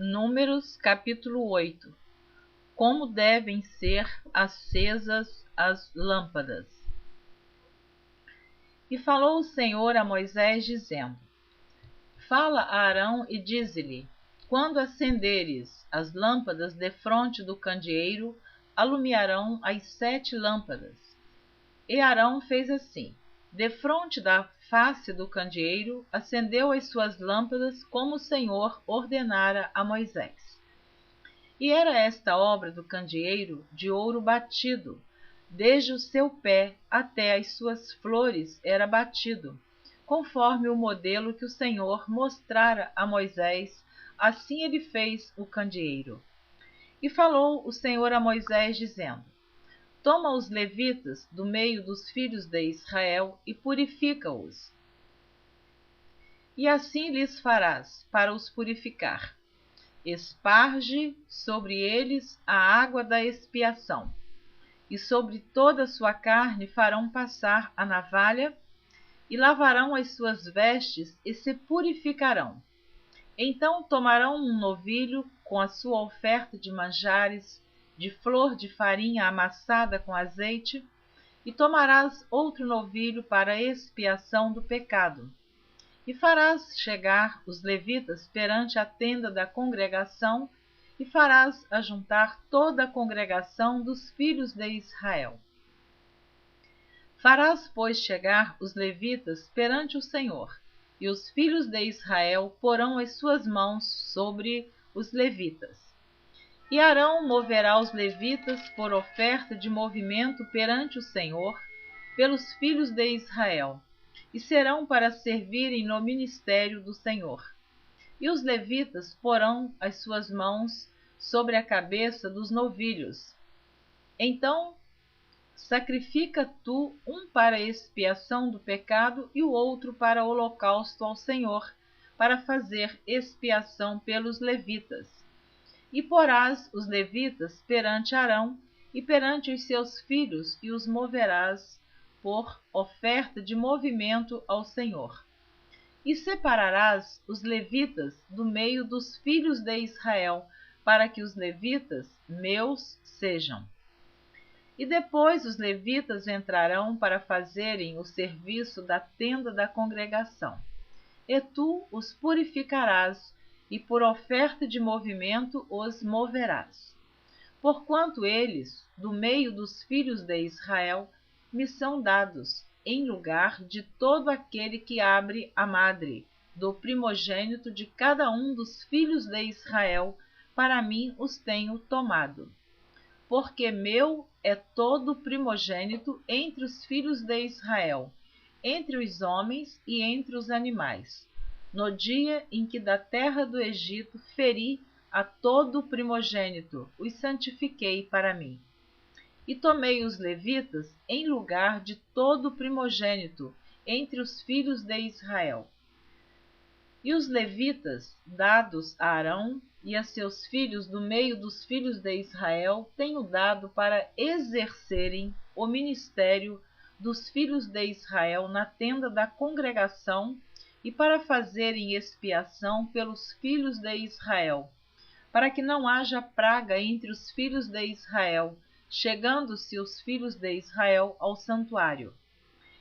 Números capítulo 8. Como devem ser acesas as lâmpadas. E falou o Senhor a Moisés, dizendo: Fala a Arão e dize-lhe: Quando acenderes as lâmpadas defronte do candeeiro, alumiarão as 7 lâmpadas. E Arão fez assim: defronte da face do candeeiro, acendeu as suas lâmpadas, como o Senhor ordenara a Moisés. E era esta obra do candeeiro de ouro batido, desde o seu pé até as suas flores era batido, conforme o modelo que o Senhor mostrara a Moisés, assim ele fez o candeeiro. E falou o Senhor a Moisés, dizendo: Toma os levitas do meio dos filhos de Israel e purifica-os. E assim lhes farás para os purificar: esparge sobre eles a água da expiação, e sobre toda a sua carne farão passar a navalha, e lavarão as suas vestes e se purificarão. Então tomarão um novilho com a sua oferta de manjares, de flor de farinha amassada com azeite, e tomarás outro novilho para a expiação do pecado. E farás chegar os levitas perante a tenda da congregação, e farás ajuntar toda a congregação dos filhos de Israel. Farás, pois, chegar os levitas perante o Senhor, e os filhos de Israel porão as suas mãos sobre os levitas. E Arão moverá os levitas por oferta de movimento perante o Senhor, pelos filhos de Israel, e serão para servirem no ministério do Senhor. E os levitas porão as suas mãos sobre a cabeça dos novilhos. Então sacrifica tu um para expiação do pecado e o outro para holocausto ao Senhor, para fazer expiação pelos levitas. E porás os levitas perante Arão e perante os seus filhos, e os moverás por oferta de movimento ao Senhor. E separarás os levitas do meio dos filhos de Israel, para que os levitas meus sejam. E depois os levitas entrarão para fazerem o serviço da tenda da congregação. E tu os purificarás, e por oferta de movimento os moverás. Porquanto eles, do meio dos filhos de Israel, me são dados, em lugar de todo aquele que abre a madre, do primogênito de cada um dos filhos de Israel, para mim os tenho tomado. Porque meu é todo primogênito entre os filhos de Israel, entre os homens e entre os animais. No dia em que da terra do Egito feri a todo primogênito, os santifiquei para mim. E tomei os levitas em lugar de todo primogênito entre os filhos de Israel. E os levitas, dados a Arão e a seus filhos do meio dos filhos de Israel, tenho dado para exercerem o ministério dos filhos de Israel na tenda da congregação e para fazerem expiação pelos filhos de Israel, para que não haja praga entre os filhos de Israel, chegando-se os filhos de Israel ao santuário.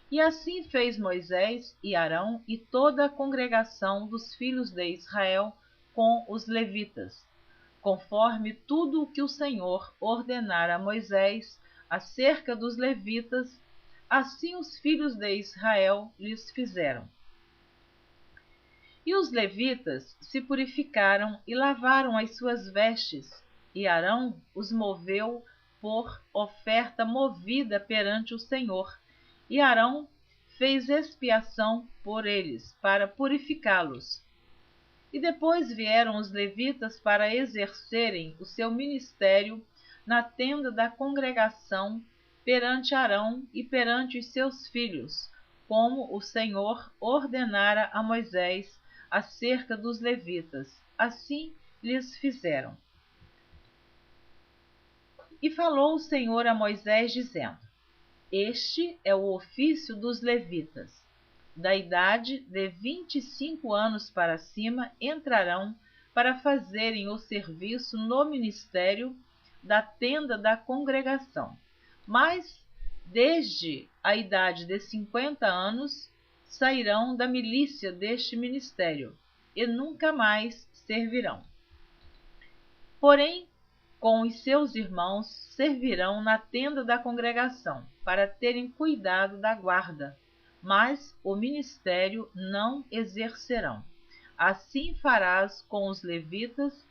E assim fez Moisés e Arão e toda a congregação dos filhos de Israel com os levitas, conforme tudo o que o Senhor ordenara a Moisés acerca dos levitas, assim os filhos de Israel lhes fizeram. E os levitas se purificaram e lavaram as suas vestes, e Arão os moveu por oferta movida perante o Senhor. E Arão fez expiação por eles, para purificá-los. E depois vieram os levitas para exercerem o seu ministério na tenda da congregação, perante Arão e perante os seus filhos, como o Senhor ordenara a Moisés acerca dos levitas. Assim lhes fizeram. E falou o Senhor a Moisés, dizendo: Este é o ofício dos levitas. Da idade de 25 anos para cima entrarão para fazerem o serviço no ministério da tenda da congregação. Mas, desde a idade de 50 anos, sairão da milícia deste ministério e nunca mais servirão. Porém, com os seus irmãos, servirão na tenda da congregação, para terem cuidado da guarda, mas o ministério não exercerão. Assim farás com os levitas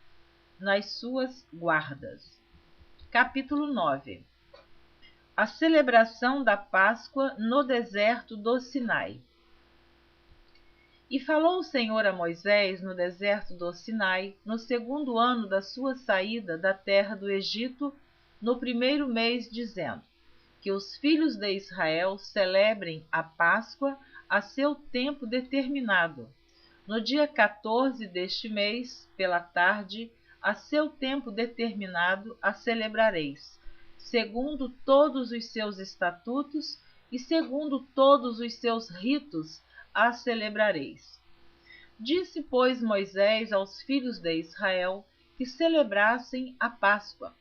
nas suas guardas. Capítulo 9. A celebração da Páscoa no deserto do Sinai. E falou o Senhor a Moisés no deserto do Sinai, no 2º ano da sua saída da terra do Egito, no 1º mês, dizendo: que os filhos de Israel celebrem a Páscoa a seu tempo determinado. No dia 14 deste mês, pela tarde, a seu tempo determinado a celebrareis, segundo todos os seus estatutos e segundo todos os seus ritos a celebrareis. Disse, pois, Moisés aos filhos de Israel que celebrassem a Páscoa.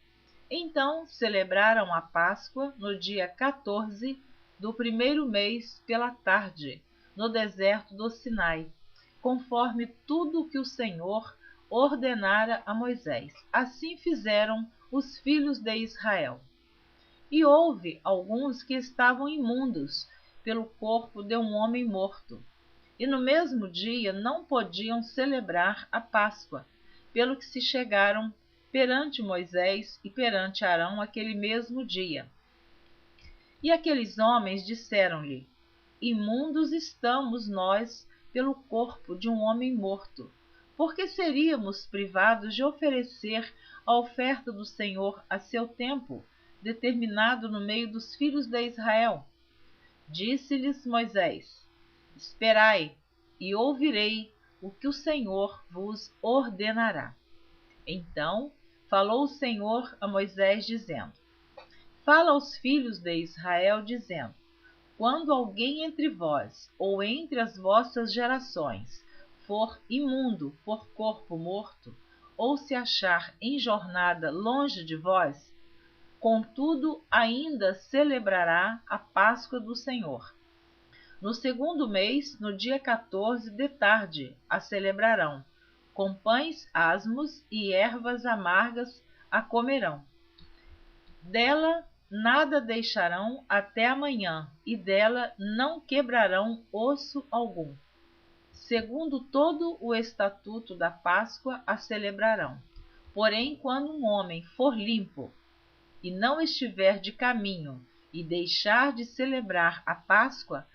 Então celebraram a Páscoa no dia 14 do 1º mês pela tarde, no deserto do Sinai, conforme tudo o que o Senhor ordenara a Moisés. Assim fizeram os filhos de Israel. E houve alguns que estavam imundos pelo corpo de um homem morto, e no mesmo dia não podiam celebrar a Páscoa, pelo que se chegaram perante Moisés e perante Arão aquele mesmo dia. E aqueles homens disseram-lhe: imundos estamos nós pelo corpo de um homem morto, porque seríamos privados de oferecer a oferta do Senhor a seu tempo, determinado no meio dos filhos de Israel. Disse-lhes Moisés: esperai, e ouvirei o que o Senhor vos ordenará. Então falou o Senhor a Moisés, dizendo: fala aos filhos de Israel, dizendo: quando alguém entre vós, ou entre as vossas gerações, for imundo por corpo morto, ou se achar em jornada longe de vós, contudo ainda celebrará a Páscoa do Senhor. No 2º mês, no dia 14 de tarde, a celebrarão. Com pães asmos e ervas amargas a comerão. Dela nada deixarão até amanhã, e dela não quebrarão osso algum. Segundo todo o estatuto da Páscoa a celebrarão. Porém, quando um homem for limpo, e não estiver de caminho, e deixar de celebrar a Páscoa,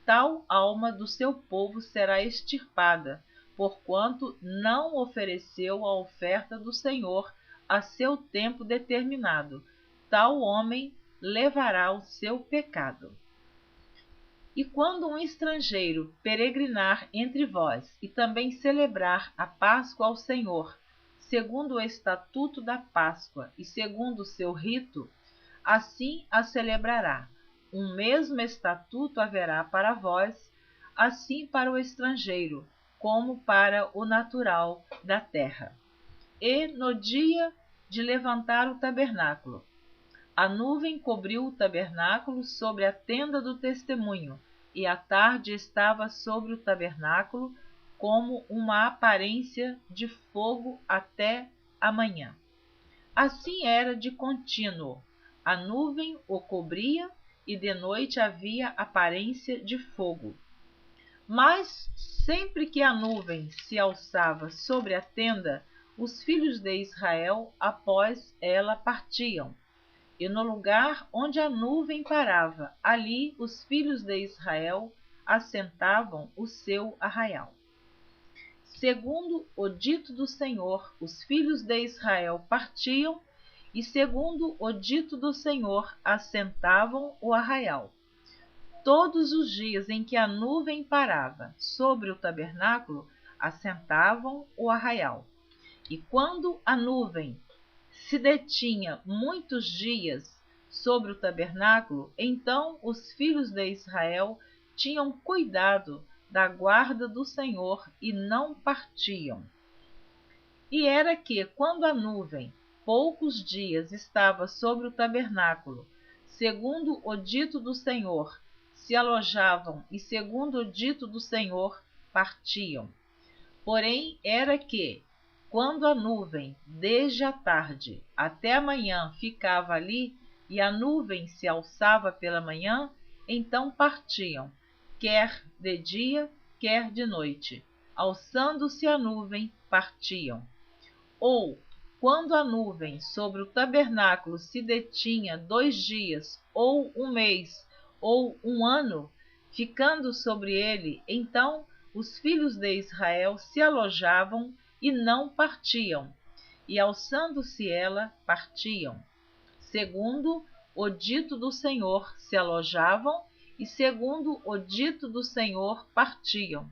tal alma do seu povo será extirpada, porquanto não ofereceu a oferta do Senhor a seu tempo determinado. Tal homem levará o seu pecado. E quando um estrangeiro peregrinar entre vós e também celebrar a Páscoa ao Senhor, segundo o estatuto da Páscoa e segundo o seu rito, assim a celebrará. Um mesmo estatuto haverá para vós, assim para o estrangeiro, como para o natural da terra. E no dia de levantar o tabernáculo, a nuvem cobriu o tabernáculo sobre a tenda do testemunho, e a tarde estava sobre o tabernáculo como uma aparência de fogo até a manhã. Assim era de contínuo. A nuvem o cobria e de noite havia aparência de fogo. Mas sempre que a nuvem se alçava sobre a tenda, os filhos de Israel após ela partiam. E no lugar onde a nuvem parava, ali os filhos de Israel assentavam o seu arraial. Segundo o dito do Senhor, os filhos de Israel partiam, e segundo o dito do Senhor, assentavam o arraial. Todos os dias em que a nuvem parava sobre o tabernáculo, assentavam o arraial. E quando a nuvem se detinha muitos dias sobre o tabernáculo, então os filhos de Israel tinham cuidado da guarda do Senhor e não partiam. E era que, quando a nuvem poucos dias estava sobre o tabernáculo, segundo o dito do Senhor, se alojavam e, segundo o dito do Senhor, partiam. Porém, era que, quando a nuvem, desde a tarde até a manhã, ficava ali, e a nuvem se alçava pela manhã, então partiam, quer de dia, quer de noite. Alçando-se a nuvem, partiam. Ou, quando a nuvem sobre o tabernáculo se detinha 2 dias, ou 1 mês, ou 1 ano, ficando sobre ele, então os filhos de Israel se alojavam e não partiam, e alçando-se ela, partiam. Segundo o dito do Senhor se alojavam, e segundo o dito do Senhor partiam.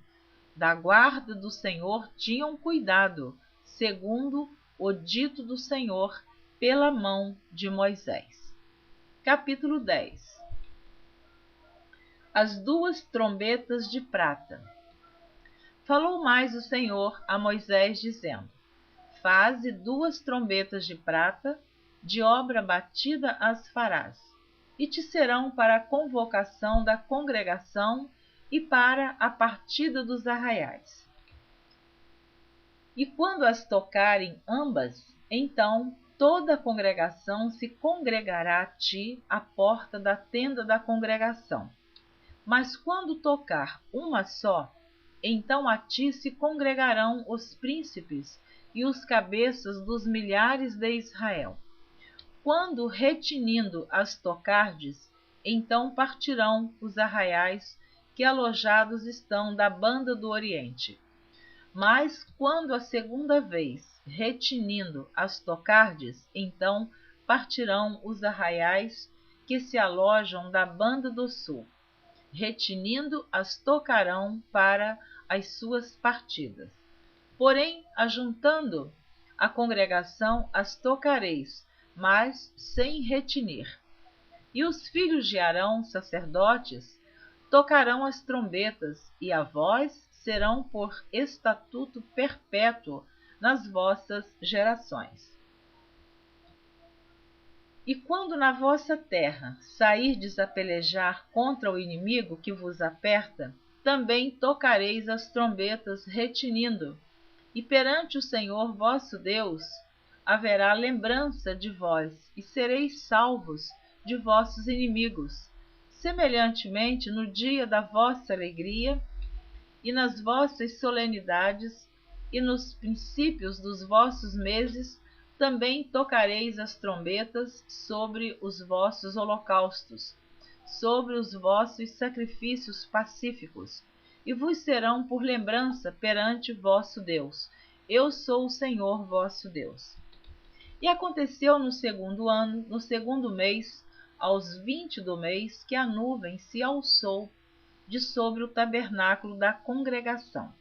Da guarda do Senhor tinham cuidado, segundo o dito do Senhor, pela mão de Moisés. Capítulo 10. As 2 trombetas de prata. Falou mais o Senhor a Moisés, dizendo: Faze 2 trombetas de prata, de obra batida as farás, e te serão para a convocação da congregação e para a partida dos arraiais. E quando as tocarem ambas, então toda a congregação se congregará a ti à porta da tenda da congregação. Mas quando tocar uma só, então a ti se congregarão os príncipes e os cabeças dos milhares de Israel. Quando retinindo as tocardes, então partirão os arraiais que alojados estão da banda do Oriente. Mas quando a segunda vez retinindo as tocardes, então partirão os arraiais que se alojam da banda do sul. Retinindo as tocarão para as suas partidas. Porém, ajuntando a congregação, as tocareis, mas sem retinir. E os filhos de Arão, sacerdotes, tocarão as trombetas, e a vós serão por estatuto perpétuo nas vossas gerações. E quando na vossa terra sairdes a pelejar contra o inimigo que vos aperta, também tocareis as trombetas retinindo, e perante o Senhor vosso Deus haverá lembrança de vós, e sereis salvos de vossos inimigos. Semelhantemente, no dia da vossa alegria, e nas vossas solenidades, e nos princípios dos vossos meses, também tocareis as trombetas sobre os vossos holocaustos, sobre os vossos sacrifícios pacíficos, e vos serão por lembrança perante vosso Deus. Eu sou o Senhor vosso Deus. E aconteceu no 2º ano, no 2º mês, aos 20 do mês, que a nuvem se alçou de sobre o tabernáculo da congregação.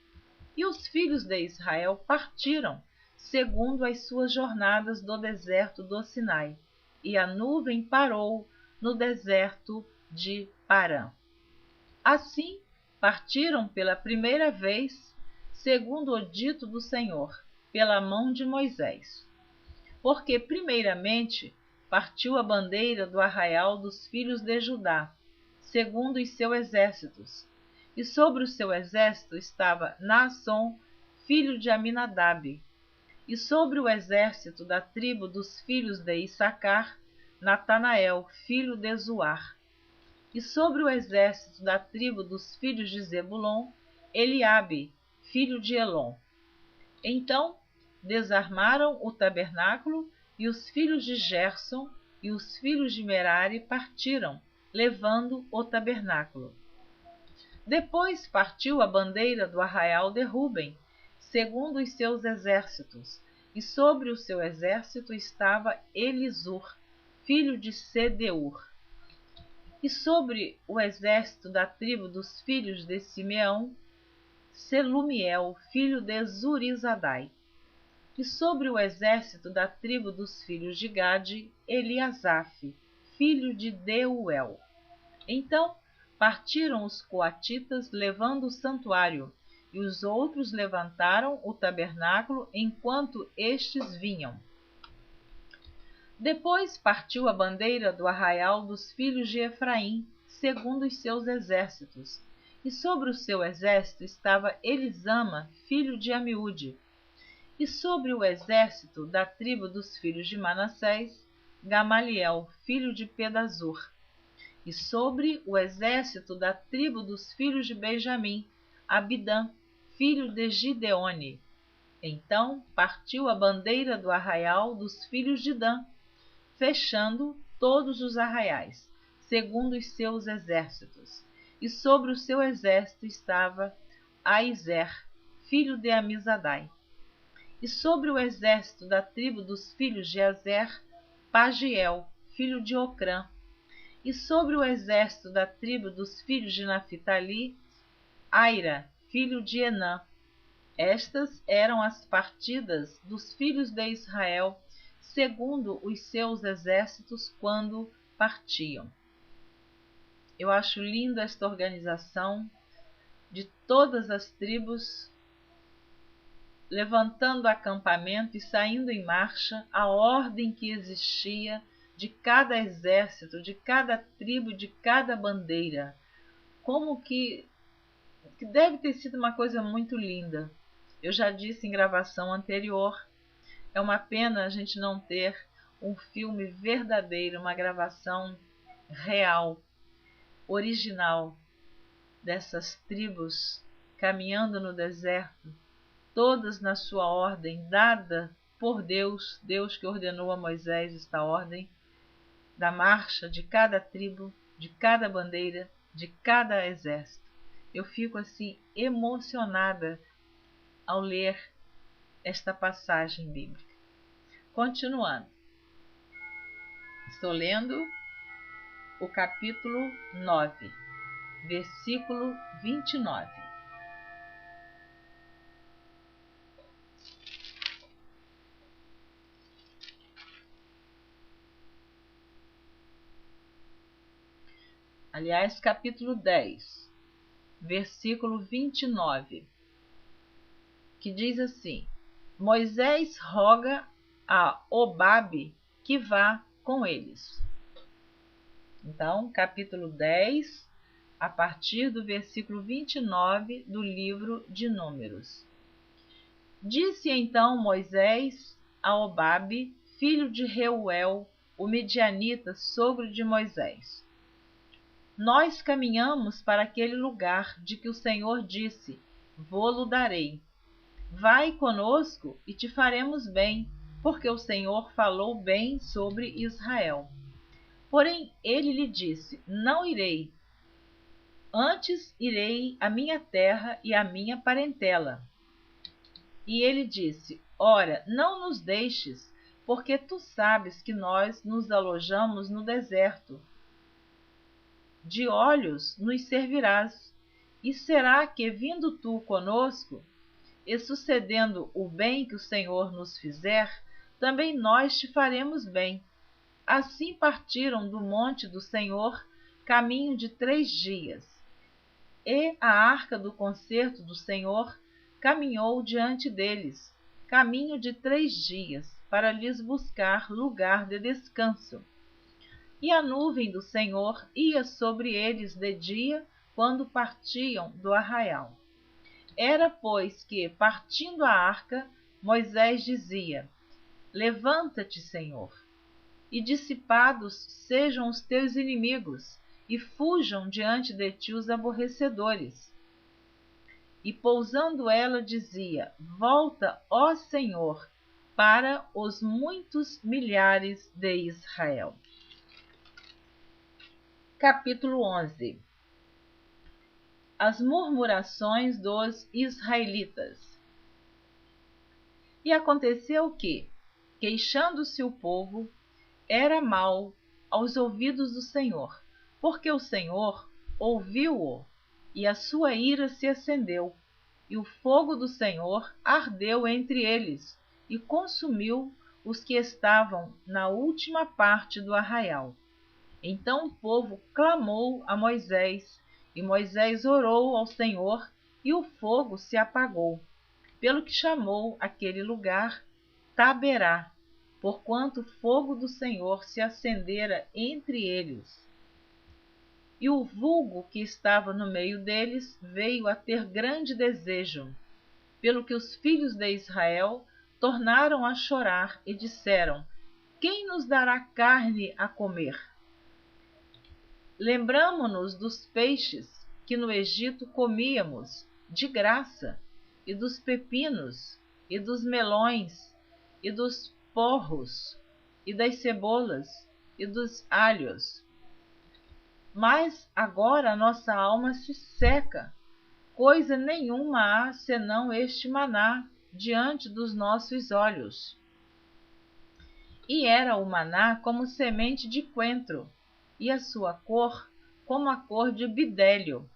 E os filhos de Israel partiram, segundo as suas jornadas do deserto do Sinai, e a nuvem parou no deserto de Parã. Assim, partiram pela primeira vez, segundo o dito do Senhor, pela mão de Moisés. Porque, primeiramente, partiu a bandeira do arraial dos filhos de Judá, segundo os seus exércitos. E sobre o seu exército estava Naasson, filho de Aminadab. E sobre o exército da tribo dos filhos de Issacar, Natanael, filho de Zuar. E sobre o exército da tribo dos filhos de Zebulon, Eliabe, filho de Elon. Então desarmaram o tabernáculo, e os filhos de Gerson e os filhos de Merari partiram, levando o tabernáculo. Depois partiu a bandeira do arraial de Ruben, segundo os seus exércitos, e sobre o seu exército estava Elisur, filho de Sedeur. E sobre o exército da tribo dos filhos de Simeão, Selumiel, filho de Zurizadai. E sobre o exército da tribo dos filhos de Gade, Eliasaf, filho de Deuel. Então partiram os coatitas, levando o santuário, e os outros levantaram o tabernáculo enquanto estes vinham. Depois partiu a bandeira do arraial dos filhos de Efraim, segundo os seus exércitos, e sobre o seu exército estava Elisama, filho de Amiúde, e sobre o exército da tribo dos filhos de Manassés, Gamaliel, filho de Pedazur, e sobre o exército da tribo dos filhos de Benjamim, Abidã, filho de Gideone. Então partiu a bandeira do arraial dos filhos de Dan, fechando todos os arraiais, segundo os seus exércitos. E sobre o seu exército estava Aizer, filho de Amizadai. E sobre o exército da tribo dos filhos de Azer, Pagiel, filho de Ocrã. E sobre o exército da tribo dos filhos de Naphtali, Aira, filho de Enã. Estas eram as partidas dos filhos de Israel, segundo os seus exércitos, quando partiam. Eu acho linda esta organização de todas as tribos levantando acampamento e saindo em marcha, a ordem que existia de cada exército, de cada tribo, de cada bandeira. Como que deve ter sido uma coisa muito linda. Eu já disse em gravação anterior, é uma pena a gente não ter um filme verdadeiro, uma gravação real, original, dessas tribos caminhando no deserto, todas na sua ordem, dada por Deus, Deus que ordenou a Moisés esta ordem, da marcha de cada tribo, de cada bandeira, de cada exército. Eu fico assim emocionada ao ler esta passagem bíblica. Continuando, estou lendo o capítulo 9, versículo 29. Aliás, capítulo 10, versículo 29, que diz assim: Moisés roga a Obabe que vá com eles. Então, capítulo 10, a partir do versículo 29 do livro de Números. Disse então Moisés a Obabe, filho de Reuel, o midianita, sogro de Moisés: Nós caminhamos para aquele lugar de que o Senhor disse: Vô-lo darei. Vai conosco e te faremos bem, porque o Senhor falou bem sobre Israel. Porém ele lhe disse: Não irei. Antes irei à minha terra e à minha parentela. E ele disse: Ora, não nos deixes, porque tu sabes que nós nos alojamos no deserto. De olhos nos servirás, e será que, vindo tu conosco, e sucedendo o bem que o Senhor nos fizer, também nós te faremos bem. Assim partiram do monte do Senhor, caminho de 3 dias. E a arca do concerto do Senhor caminhou diante deles, caminho de 3 dias, para lhes buscar lugar de descanso. E a nuvem do Senhor ia sobre eles de dia, quando partiam do arraial. Era, pois, que, partindo a arca, Moisés dizia: Levanta-te, Senhor, e dissipados sejam os teus inimigos, e fujam diante de ti os aborrecedores. E pousando ela dizia: Volta, ó Senhor, para os muitos milhares de Israel. Capítulo 11. As murmurações dos israelitas. E aconteceu que, queixando-se o povo, era mal aos ouvidos do Senhor, porque o Senhor ouviu-o, e a sua ira se acendeu, e o fogo do Senhor ardeu entre eles, e consumiu os que estavam na última parte do arraial. Então o povo clamou a Moisés, e Moisés orou ao Senhor, e o fogo se apagou, pelo que chamou aquele lugar Taberá, porquanto o fogo do Senhor se acendera entre eles. E o vulgo que estava no meio deles veio a ter grande desejo, pelo que os filhos de Israel tornaram a chorar e disseram: quem nos dará carne a comer? Lembramo-nos dos peixes que no Egito comíamos de graça, e dos pepinos, e dos melões, e dos porros, e das cebolas, e dos alhos. Mas agora a nossa alma se seca, coisa nenhuma há senão este maná diante dos nossos olhos. E era o maná como semente de coentro, e a sua cor como a cor de bidélio.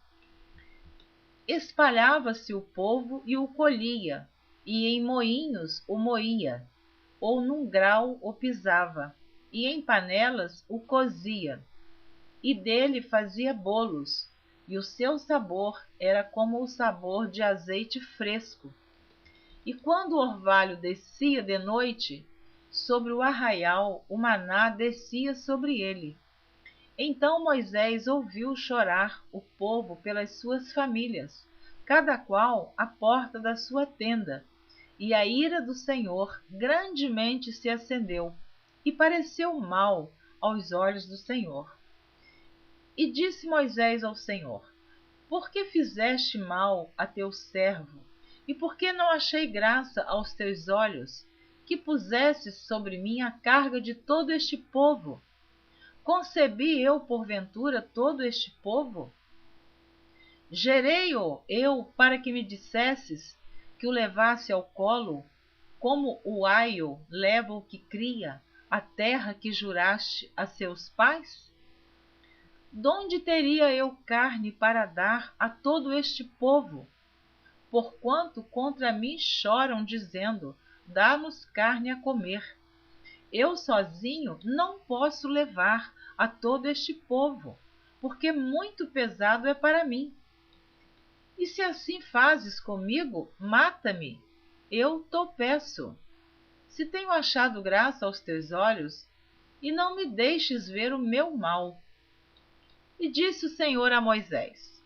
Espalhava-se o povo e o colhia, e em moinhos o moía, ou num grau o pisava, e em panelas o cozia, e dele fazia bolos, e o seu sabor era como o sabor de azeite fresco. E quando o orvalho descia de noite, sobre o arraial o maná descia sobre ele. Então Moisés ouviu chorar o povo pelas suas famílias, cada qual à porta da sua tenda, e a ira do Senhor grandemente se acendeu, e pareceu mal aos olhos do Senhor. E disse Moisés ao Senhor: por que fizeste mal a teu servo? E por que não achei graça aos teus olhos, que pusesses sobre mim a carga de todo este povo? Concebi eu, porventura, todo este povo? Gerei-o eu para que me dissesses que o levasse ao colo, como o aio leva o que cria, a terra que juraste a seus pais? Donde teria eu carne para dar a todo este povo? Porquanto contra mim choram, dizendo: dá-nos carne a comer. Eu sozinho não posso levar a todo este povo, porque muito pesado é para mim. E se assim fazes comigo, mata-me, eu te peço. Se tenho achado graça aos teus olhos, e não me deixes ver o meu mal. E disse o Senhor a Moisés: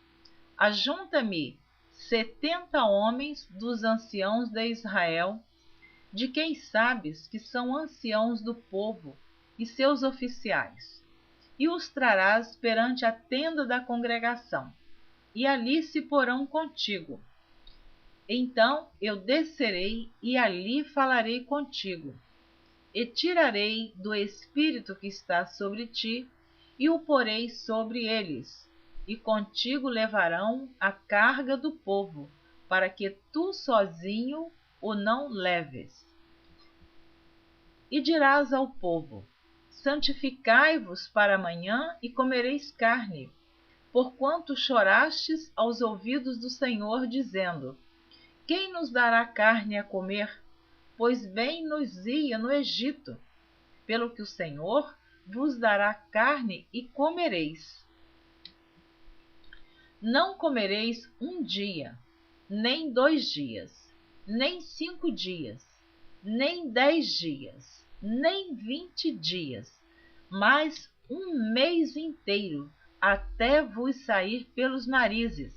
ajunta-me 70 homens dos anciãos de Israel, de quem sabes que são anciãos do povo, e seus oficiais, e os trarás perante a tenda da congregação, e ali se porão contigo. Então eu descerei e ali falarei contigo, e tirarei do espírito que está sobre ti, e o porei sobre eles, e contigo levarão a carga do povo, para que tu sozinho o não leves. E dirás ao povo: santificai-vos para amanhã e comereis carne, porquanto chorastes aos ouvidos do Senhor, dizendo: quem nos dará carne a comer? Pois bem nos ia no Egito. Pelo que o Senhor vos dará carne e comereis. Não comereis um dia, nem 2 dias, nem 5 dias, nem 10 dias, nem 20 dias, mas um mês inteiro, até vos sair pelos narizes,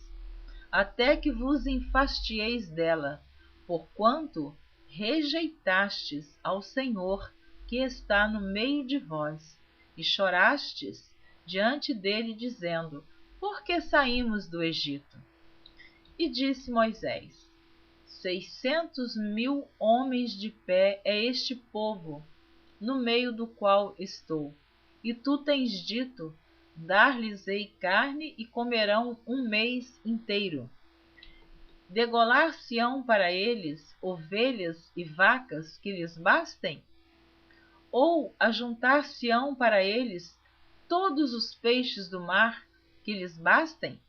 até que vos enfastieis dela, porquanto rejeitastes ao Senhor que está no meio de vós, e chorastes diante dele, dizendo: por que saímos do Egito? E disse Moisés: 600.000 homens de pé é este povo, no meio do qual estou. E tu tens dito: dar-lhes-ei carne e comerão um mês inteiro. Degolar-se-ão para eles ovelhas e vacas que lhes bastem? Ou ajuntar-se-ão para eles todos os peixes do mar que lhes bastem?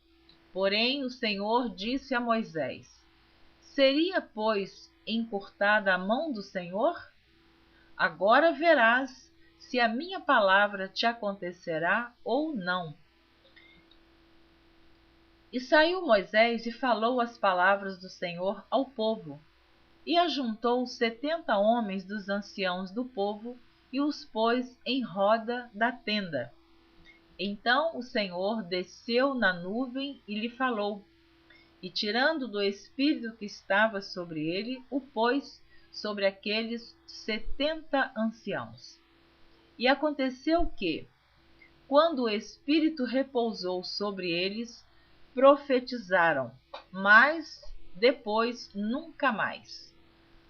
Porém o Senhor disse a Moisés: seria, pois, encurtada a mão do Senhor? Agora verás se a minha palavra te acontecerá ou não. E saiu Moisés e falou as palavras do Senhor ao povo. E ajuntou 70 homens dos anciãos do povo e os pôs em roda da tenda. Então o Senhor desceu na nuvem e lhe falou, e tirando do espírito que estava sobre ele, o pôs sobre aqueles 70 anciãos. E aconteceu que, quando o espírito repousou sobre eles, profetizaram, mas depois nunca mais.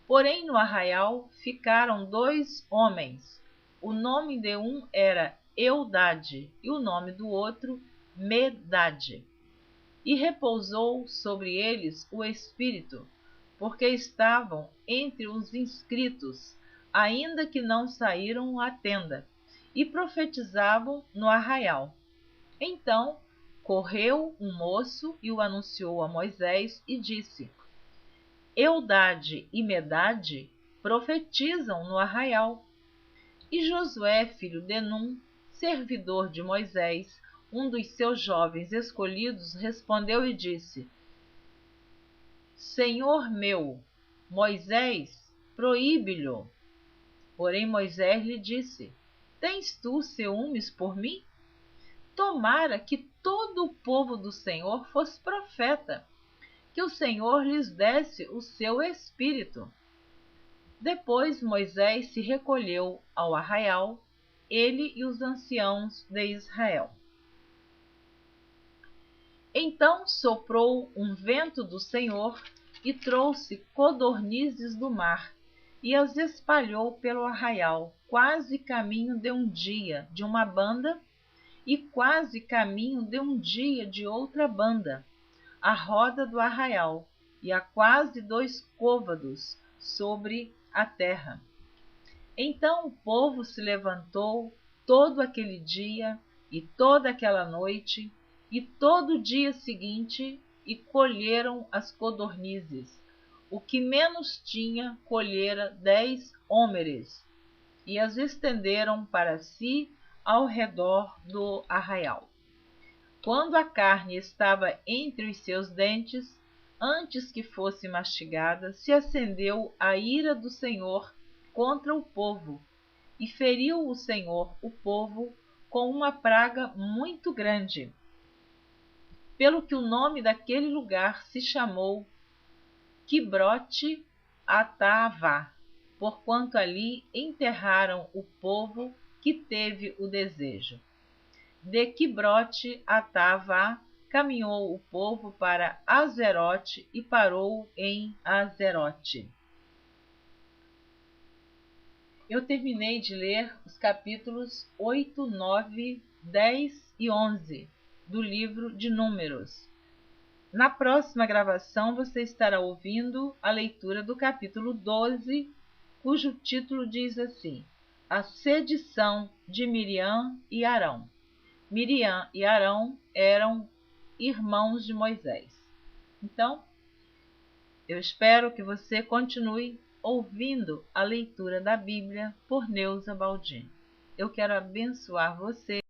Porém no arraial ficaram 2 homens. O nome de um era Eudade e o nome do outro Medade. E repousou sobre eles o Espírito, porque estavam entre os inscritos, ainda que não saíram à tenda, e profetizavam no arraial. Então correu um moço e o anunciou a Moisés e disse: Eudade e Medade profetizam no arraial. E Josué, filho de Num, servidor de Moisés, um dos seus jovens escolhidos, respondeu e disse: Senhor meu, Moisés, proíbe-lhe. Porém Moisés lhe disse: Tens tu ciúmes por mim? Tomara que todo o povo do Senhor fosse profeta, que o Senhor lhes desse o seu espírito. Depois Moisés se recolheu ao arraial, ele e os anciãos de Israel. Então soprou um vento do Senhor e trouxe codornizes do mar e as espalhou pelo arraial, quase caminho de um dia de uma banda e quase caminho de um dia de outra banda, à roda do arraial, e a quase 2 côvados sobre a terra. Então o povo se levantou todo aquele dia e toda aquela noite e todo o dia seguinte e colheram as codornizes. O que menos tinha colhera 10 hómeres e as estenderam para si ao redor do arraial. Quando a carne estava entre os seus dentes, antes que fosse mastigada, se acendeu a ira do Senhor contra o povo, e feriu o Senhor o povo com uma praga muito grande, pelo que o nome daquele lugar se chamou Quibrote Atavá, porquanto ali enterraram o povo que teve o desejo. De Quibrote Atavá caminhou o povo para Azerote e parou em Azerote. Eu terminei de ler os capítulos 8, 9, 10 e 11 do livro de Números. Na próxima gravação você estará ouvindo a leitura do capítulo 12, cujo título diz assim: A sedição de Miriam e Arão. Miriam e Arão eram irmãos de Moisés. Então, eu espero que você continue ouvindo a leitura da Bíblia por Neuza Baldin. Eu quero abençoar você